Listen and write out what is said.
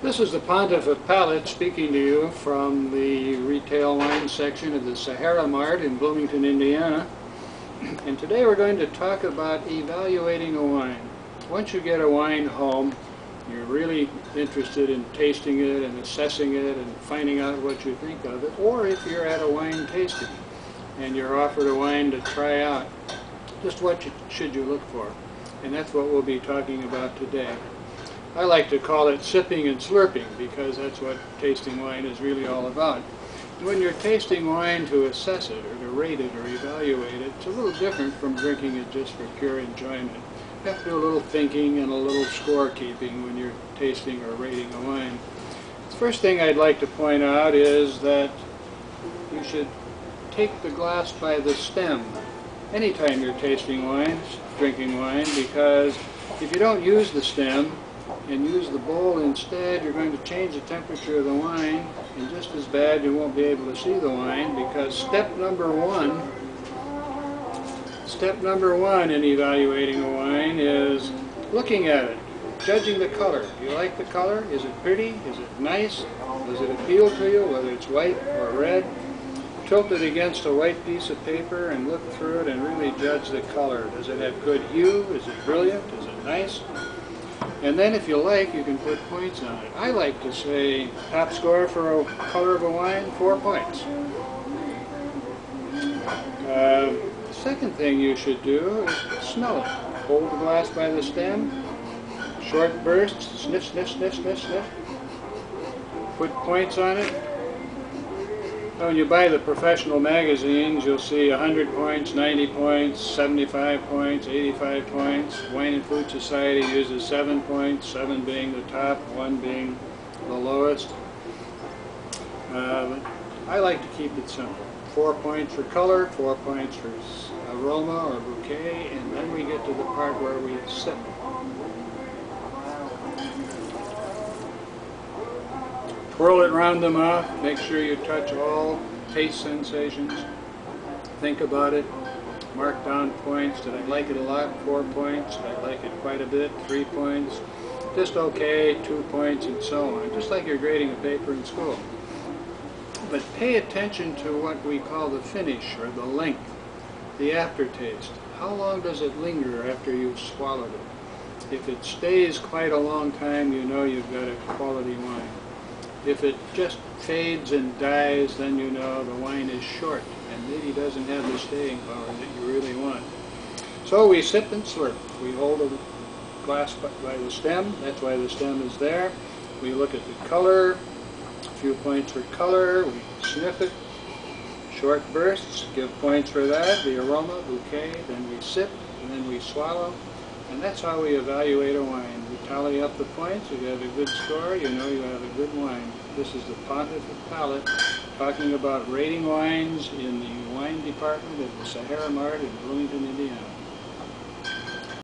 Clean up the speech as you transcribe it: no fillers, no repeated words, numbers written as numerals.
This is the Pontif of Palete speaking to you from the retail wine section of the Sahara Mart in Bloomington, Indiana. And today we're going to talk about evaluating a wine. Once you get a wine home, you're really interested in tasting it and assessing it and finding out what you think of it. Or if you're at a wine tasting and you're offered a wine to try out, just what should you look for? And that's what we'll be talking about today. I like to call it sipping and slurping because that's what tasting wine is really all about. When you're tasting wine to assess it or to rate it or evaluate it, it's a little different from drinking it just for pure enjoyment. You have to do a little thinking and a little scorekeeping when you're tasting or rating a wine. The first thing I'd like to point out is that you should take the glass by the stem anytime you're tasting wine, drinking wine, because if you don't use the stem and use the bowl instead, you're going to change the temperature of the wine, and just as bad you won't be able to see the wine, because step number one in evaluating a wine is looking at it, judging the color. Do you like the color? Is it pretty? Is it nice? Does it appeal to you, whether it's white or red? Tilt it against a white piece of paper and look through it and really judge the color. Does it have good hue? Is it brilliant? Is it nice? And then if you like, you can put points on it. I like to say top score for a color of a wine, 4 points. The second thing you should do is smell it. Hold the glass by the stem, short bursts, sniff, sniff, sniff, sniff, sniff. Put points on it. When you buy the professional magazines, you'll see 100 points, 90 points, 75 points, 85 points. Wine and Food Society uses 7 points, 7 being the top, 1 being the lowest. I like to keep it simple. 4 points for color, 4 points for aroma or bouquet, and then we get to the part where we sip. Twirl it around the mouth, make sure you touch all taste sensations. Think about it, mark down points. Did I like it a lot? 4 points. Did I like it quite a bit? 3 points. Just okay, 2 points, and so on. Just like you're grading a paper in school. But pay attention to what we call the finish, or the length, the aftertaste. How long does it linger after you've swallowed it? If it stays quite a long time, you know you've got a quality wine. If it just fades and dies, then you know the wine is short and maybe doesn't have the staying power that you really want. So we sip and slurp. We hold a glass by the stem. That's why the stem is there. We look at the color, a few points for color. We sniff it, short bursts, give points for that. The aroma, bouquet, then we sip, and then we swallow. And that's how we evaluate a wine. We tally up the points. If you have a good score, you know you have a good wine. This is the Pontif of Palete, talking about rating wines in the wine department at the Sahara Mart in Bloomington, Indiana.